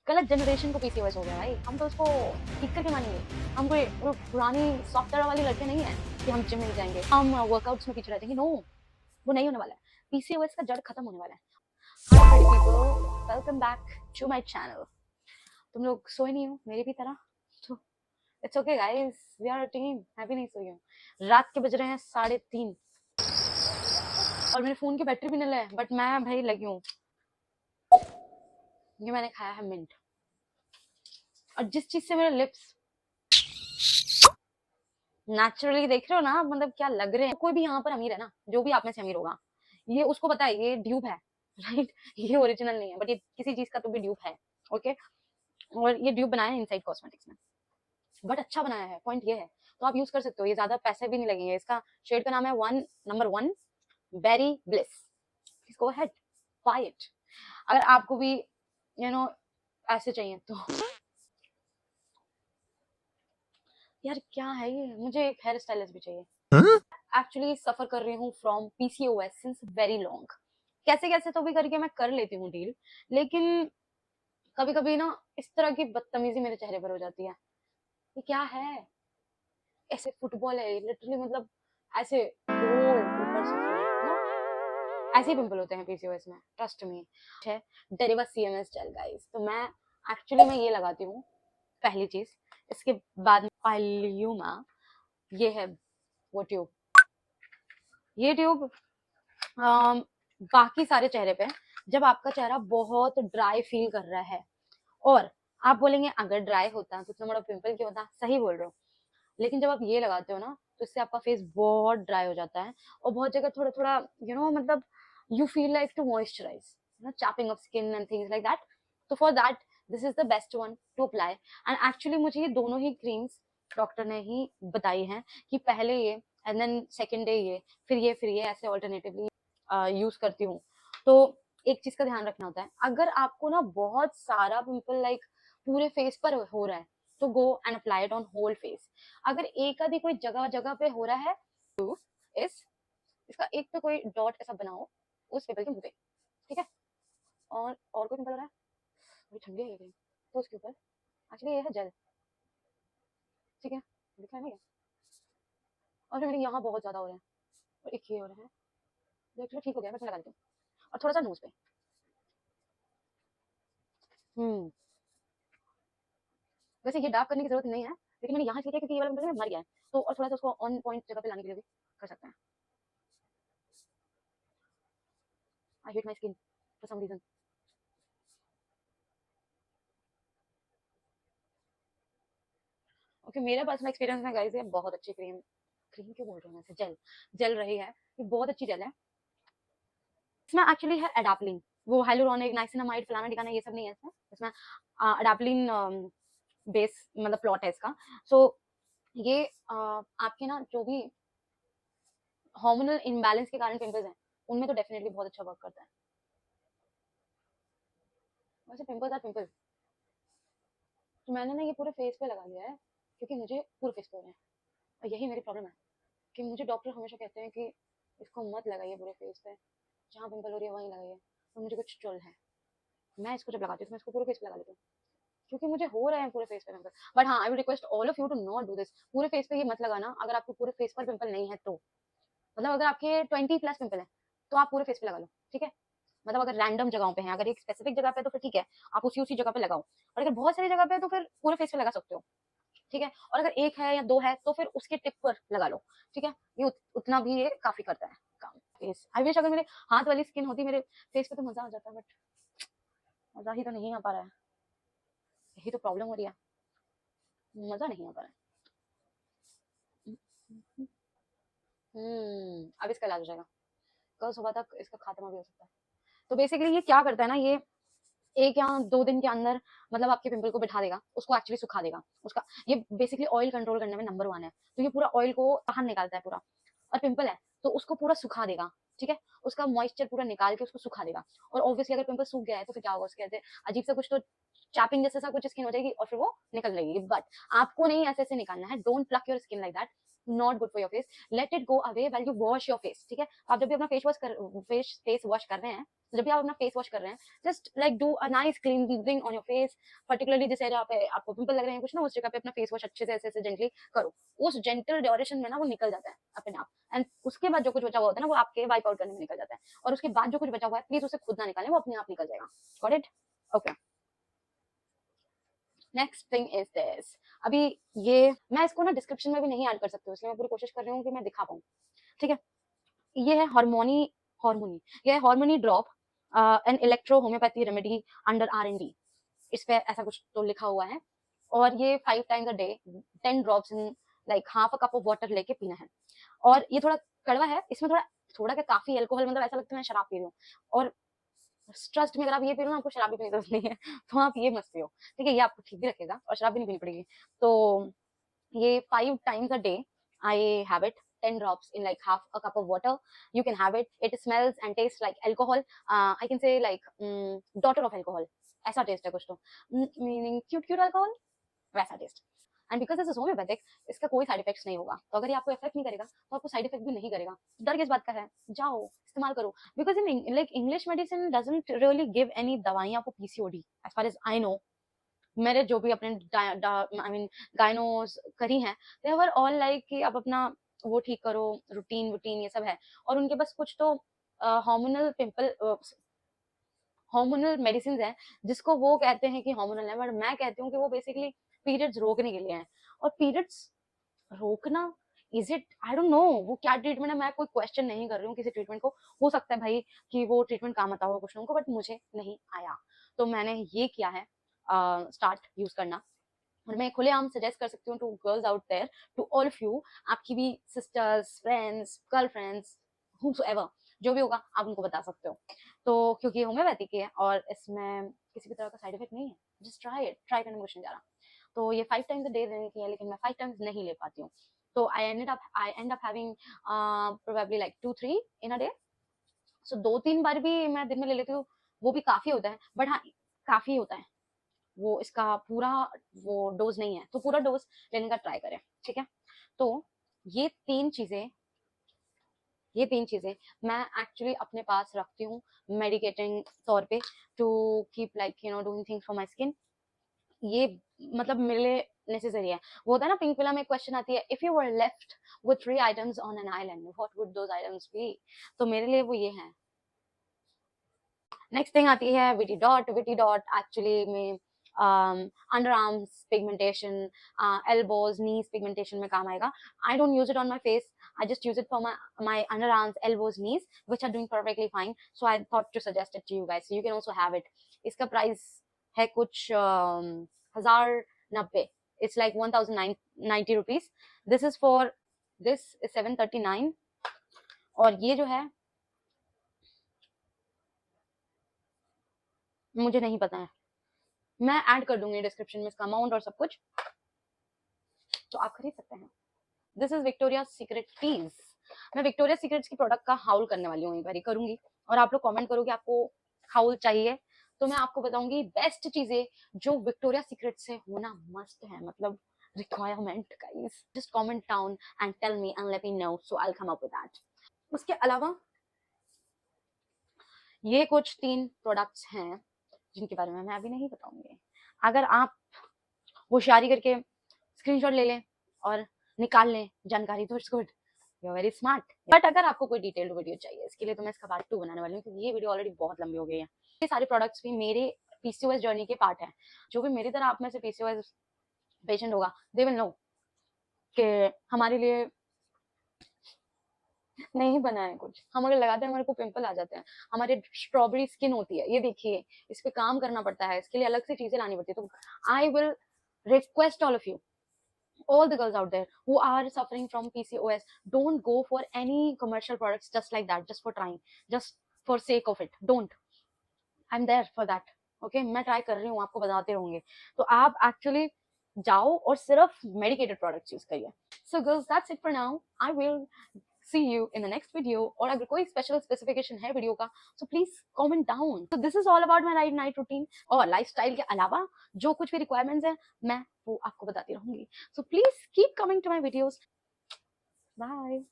गलत जनरेशन को पीसीओएस हो गया भाई। हम तो उसको ठीक करके मानेंगे। हम कोई वो पुरानी सॉफ्ट तरह वाली लड़के नहीं है कि हम जिम में जाएंगे, हम वर्कआउट्स में पीछे रह जाएंगे। नो, वो नहीं होने वाला है। पीसीओएस का जड़ खत्म होने वाला है। Hi pretty people, welcome back to my channel. तुम लोग सोए नहीं हो मेरी भी तरह? तो it's okay guys, we are a team. मैं भी नहीं सोई हूँ। रात के बज रहे हैं 3:30 और मेरे फोन की बैटरी भी नहीं है, बट मैं भाई लगी हूँ। ये मैंने खाया है मिंट, और जिस चीज से मेरे लिप्स नेचुरली देख रहे हो ना, मतलब क्या लग रहे हैं। कोई भी यहाँ पर अमीर है ना, जो भी आप में से अमीर होगा, ये उसको पता है ये ड्यूब है, राइट? ये ओरिजिनल नहीं है, बट ये किसी चीज का तो भी ड्यूब है, ओके? और ये ड्यूब बनाया है इनसाइड कॉस्मेटिक्स में, बट अच्छा बनाया है, पॉइंट ये है। तो आप यूज कर सकते हो, ये ज्यादा पैसे भी नहीं लगेंगे। इसका शेड का नाम है number 1 berry bliss. Please go ahead, buy it अगर आपको भी ऐसे चाहिए तो। यार क्या है ये, मुझे एक हेयर स्टाइलिस्ट भी चाहिए। एक्चुअली सफर कर रही हूँ from PCOS since very long. कैसे कैसे तो भी करके मैं कर लेती हूँ डील, लेकिन कभी कभी ना इस तरह की बदतमीजी मेरे चेहरे पर हो जाती है। ये क्या है? ऐसे फुटबॉल है लिटरली, मतलब ऐसे गोल ऊपर से ऐसे ही पिंपल होते हैं पीसीओएस में, ट्रस्ट मी। है डेरिवा सीएमएस जेल गाइस, तो मैं ये लगाती हूँ पहली चीज। इसके बाद पाइल्यूमा, ये है वो ट्यूब। ये ट्यूब बाकी सारे चेहरे पे, जब आपका चेहरा बहुत ड्राई फील कर रहा है, और आप बोलेंगे अगर ड्राई होता तो इतना बड़ा पिंपल क्यों होता, सही बोल रहे हो। लेकिन जब आप ये लगाते हो ना, तो इससे आपका फेस बहुत ड्राई हो जाता है, और बहुत जगह थोड़ा थोड़ा मतलब you feel like to moisturise, chapping of skin and things like that. तो for that this is the best one to apply. And actually मुझे ये दोनों ही क्रीम्स डॉक्टर ने ही बताई हैं कि पहले ये एंड देन सेकेंड डे ये, फिर ये ऐसे ऑल्टरनेटिवली यूज करती हूँ। तो एक चीज का ध्यान रखना होता है, अगर आपको ना बहुत सारा पिंपल लाइक पूरे फेस पर हो रहा है, तो go and apply it on whole face. अगर एक आधी कोई जगह जगह पे हो रहा है, तो इस इसका एक तो कोई डॉट ऐसा बनाओ उस पिंपल के मुंह पे, ठीक है? और कोई पिंपल हो रहा है, थोड़ी ठंडी है ये, तो उसके ऊपर एक्चुअली ये है जेल, ठीक है? दिख रहा है ना ये? और फिर मेरे यहाँ बहुत ज्यादा हो रहे हैं, और एक ये हो रहा है, जो एक्चुअली ठीक हो गया, मैं लगा देती हूँ। और थोड़ा सा नोज पे। हम्म वैसे ये डार्क करने की जरूरत नहीं है, लेकिन मैंने यहाँ इसलिए किया क्योंकि ये वाला पिंपल मर गया है, तो और थोड़ा सा उसको ऑन पॉइंट जगह पे लाने के लिए भी कर सकते हैं। I hate my skin for some reason. Okay, मेरा पर्सनल एक्सपीरियंस में गाइस, ये बहुत अच्छी क्रीम, क्रीम क्यों बोल रही हूँ मैं, जेल जेल रही है। ये बहुत अच्छी जेल है। इसमें एक्चुअली है एडाप्लिन, वो हाइलुरोनिक नाइसिनामाइड फलाना ठिकाना ये सब नहीं है इसमें। इसमें एडाप्लिन बेस मतलब प्लॉट है इसका। सो ये आपके ना जो भी हार्मोनल इम्बैलेंस के कारण पिंपल्स हैं, उनमें तो डेफिनेटली बहुत अच्छा वर्क करता है। वैसे पिंपल्स आर पिंपल्स, तो मैंने ना ये पूरे फेस पे लगा लिया है, क्योंकि मुझे पूरे फेस पे हो रहे हैं। और यही मेरी प्रॉब्लम है कि मुझे डॉक्टर हमेशा कहते हैं कि इसको मत लगाइए पूरे फेस पे, जहाँ पिंपल हो रही है वहीं लगाइए। तो मुझे कुछ चुल है, मैं इसको जब लगाती हूँ तो मैं इसको पूरे फेस पे लगा लेती हूँ, क्योंकि मुझे हो रहे हैं पूरे फेस पे पिंपल। बट हाँ, I would request all of you to not do this. पूरे फेस पे ये मत लगाना अगर आपके पूरे फेस पर पिंपल नहीं है तो। मतलब अगर आपके 20+ पिंपल है, तो आप पूरे फेस पे लगा लो, ठीक है? मतलब अगर रैंडम जगहों पे हैं, अगर एक स्पेसिफिक जगह पे है तो फिर ठीक है, आप उसी उसी जगह पे लगाओ। और अगर बहुत सारी जगह पे है तो फिर पूरे फेस पे लगा सकते हो, ठीक है? और अगर एक है या दो है तो फिर उसके टिप पर लगा लो, ठीक है? ये उतना भी ये काफी करता है काम। फेस आई विश अगर मेरे हाथ वाली स्किन होती मेरे फेस पे तो मजा आ जाता, बट मजा ही तो नहीं आ पा रहा है। यही तो प्रॉब्लम हो रही है, मजा नहीं आ पा रहा है। अब इसका इलाज हो जाएगा, कल सुबह तक इसका खात्मा भी हो सकता है। तो बेसिकली ये क्या करता है ना, ये 1 या 2 दिन के अंदर मतलब आपके पिंपल को बिठा देगा, उसको एक्चुअली सुखा देगा। उसका ये बेसिकली ऑयल कंट्रोल करने में नंबर 1 है। तो ये पूरा ऑयल को बाहर निकालता है पूरा, और पिंपल है तो उसको पूरा सुखा देगा, ठीक है? उसका मॉइस्चर पूरा निकाल के उसको सुखा देगा। और ऑब्वियसली अगर पिंपल सूख गया है तो फिर क्या होगा, उसके अंदर अजीब सा कुछ तो चैपिंग जैसा सा कुछ स्किन हो जाएगी और फिर वो निकल जाएगी, बट आपको नहीं ऐसे ऐसे निकालना है, don't pluck your skin like that, not good for your face, let it go away while you wash your face, ठीक है। आप जब भी अपना फेस वॉश कर रहे हैं, जब भी आप अपना फेस वॉश कर रहे हैं, just like do a nice cleansing on your face, particularly जिस एरिया पे आपको पिंपल लग रहे हैं कुछ ना, उस जगह पे अपना फेस वॉश अच्छे से ऐसे ऐसे जेंटली करो, उस जेंटल ड्यूरेशन में ना वो निकल जाता है अपने आप, एंड उसके बाद जो कुछ बचा हुआ होता है ना वो आपके वाइप आउट करने में निकल जाता है, और उसके बाद जो कुछ बचा हुआ है प्लीज उसे खुद ना निकालें, वो अपने आप निकल जाएगा। Got it? Okay, next thing is this. अभी ये मैं इसको ना डिस्क्रिप्शन में भी नहीं ऐड कर सकती हूँ, इसलिए मैं पूरी कोशिश कर रही हूँ कि मैं दिखा पाऊँ, ठीक है। ये है हार्मोनी, ये है harmony drop, an electro homeopathy remedy under R&D, इस पे ऐसा कुछ तो लिखा हुआ है, और ये 5 times a day 10 drops in like half a cup of water लेके पीना है, और ये थोड़ा कड़वा है, इसमें थोड़ा थोड़ा क्या काफी अल्कोहल, मतलब ऐसा लगता है मैं शराब पी रही हूँ, और ट्रस्ट में अगर आप ये पी रहे हो ना आपको शराब भी पीने की जरूरत नहीं है, तो आप ये मत पियो, ठीक है, ये आपको ठीक भी रखेगा और शराब भी नहीं पीनी पड़ेगी। तो ये 5 times a day I have it, 10 drops in like half a cup of water. You can have it. It smells and tastes like alcohol. I can say like daughter of alcohol. ऐसा taste है कुछ तो, meaning cute cute alcohol, वैसा taste. And because this is homeopathic, इसका कोई side effects नहीं होगा, तो अगर ये आपको इफेक्ट नहीं करेगा तो आपको साइड इफेक्ट भी नहीं करेगा, डर किस बात का है, जाओ इस्तेमाल करो, because in like English medicine doesn't really give any दवाइयाँ for PCOD as far as I know. मेरे जो भी अपने आई मीन गायनोस करी हैं, दे वर ऑल लाइक कि आप अपना वो ठीक करो, रूटीन रूटीन ये सब है, और उनके पास कुछ तो हार्मोनल पिंपल हार्मोनल मेडिसिन है जिसको वो कहते हैं कि हार्मोनल है, बट मैं कहती हूँ कि वो बेसिकली पीरियड्स रोकने के लिए हैं, और पीरियड्स रोकना is it, I don't know वो क्या ट्रीटमेंट है, मैं कोई क्वेश्चन नहीं कर रही हूँ किसी ट्रीटमेंट को, हो सकता है भाई कि वो ट्रीटमेंट काम आता हो कुछ लोगों को, बट मुझे नहीं आया, तो मैंने ये किया है स्टार्ट यूज करना, और मैं खुलेआम सजेस्ट कर सकती हूँ to girls out there, to all of you, आपकी भी सिस्टर्स, फ्रेंड्स, गर्लफ्रेंड्स, whomsoever, जो भी होगा आप उनको बता सकते हो, तो क्योंकि होम्योपैथिक है और इसमें किसी भी तरह का साइड इफेक्ट नहीं है, जस्ट ट्राई इट, ट्राई करने में कुछ नहीं जा रहा। तो ये 5 टाइम्स अ डे देने की है, लेकिन मैं 5 टाइम्स नहीं ले पाती हूँ, तो I end up having probably like 2-3 in a day, so 2-3 बार भी मैं दिन में ले लेती हूँ, वो भी काफी होता है, बट हाँ काफी होता है, वो इसका पूरा वो डोज नहीं है, तो पूरा डोज लेने का ट्राई करें, ठीक है। तो ये तीन चीजें ये तीन चीजें मैं एक्चुअली अपने पास रखती हूँ मेडिकेटिंग तौर पे, to keep like you know doing things for my skin, ये मतलब मेरे लिए नेसेसरी है। वो होता है ना पिंक विला में क्वेश्चन आती है, if you were left with 3 items on an island what would those items be, तो मेरे लिए वो ये है। नेक्स्ट थिंग आती है विटी डॉट एक्चुअली में अंडर आर्म्स पिगमेंटेशन, एल्बोज नीज पिगमेंटेशन में काम आएगा। I don't use it on my face, I just use it for my underarms, elbows, knees, which are doing perfectly fine. So I thought to suggest it to you guys, so you can also have it. इसका price है कुछ 1090, it's like 1090 rupees. This is 739, और ये जो है मुझे नहीं पता है, मैं ऐड कर दूंगी डिस्क्रिप्शन में इसका अमाउंट और सब कुछ, तो आप खरीद सकते हैं। This is Victoria secret tease. मैं विक्टोरिया सीक्रेट्स की प्रोडक्ट का हाउल करने वाली हूँ, एक बार करूंगी, और आप लोग कमेंट करो कि आपको हाउल चाहिए, तो मैं आपको बताऊंगी बेस्ट चीजें जो विक्टोरिया सीक्रेट से होना मस्ट है, मतलब requirement guys, just comment down and tell me and let me know, so I will come up with that. उसके अलावा ये कुछ 3 प्रोडक्ट्स हैं जिनके बारे में मैं अभी नहीं बताऊंगी, अगर आप होशियारी करके स्क्रीनशॉट ले लें और निकाल लें जानकारी, तो it's good, you are very smart. But अगर आपको कोई डिटेल्ड वीडियो चाहिए, इसके लिए तो मैं इसका पार्ट 2 बनाने वाली हूँ, क्योंकि ये वीडियो ऑलरेडी बहुत लंबी हो गई है। ये सारे प्रोडक्ट्स भी मेरे PCOS जर्नी के पार्ट हैं, जो भी मेरी तरह आप में से PCOS पेशेंट होगा, दे विल नो कि हमारे लिए नहीं बना है कुछ, हम अगर लगाते हैं हमारे को पिंपल आ जाते हैं, हमारे स्ट्रॉबेरी स्किन होती है, ये देखिए इस पे काम करना पड़ता है, इसके लिए अलग से चीजें लानी पड़ती है, तो I will request all of you, all the girls out there who are suffering from PCOS, don't go for any commercial products just like that, just for trying, just for sake of it, don't, I'm there for that, okay, मैं try कर रही हूँ, आपको बताते रहूंगे, तो आप actually जाओ और सिर्फ मेडिकेटेड प्रोडक्ट्स यूज करिए। So girls, that's it for now. I will see you in the next video. और अगर कोई स्पेशल स्पेसिफिकेशन है वीडियो का तो प्लीज कमेंट डाउन। तो this is all about my night routine, और लाइफस्टाइल के अलावा जो कुछ भी रिक्वायरमेंट्स है मैं वो आपको बताती रहूंगी। So please keep coming to my videos. Bye.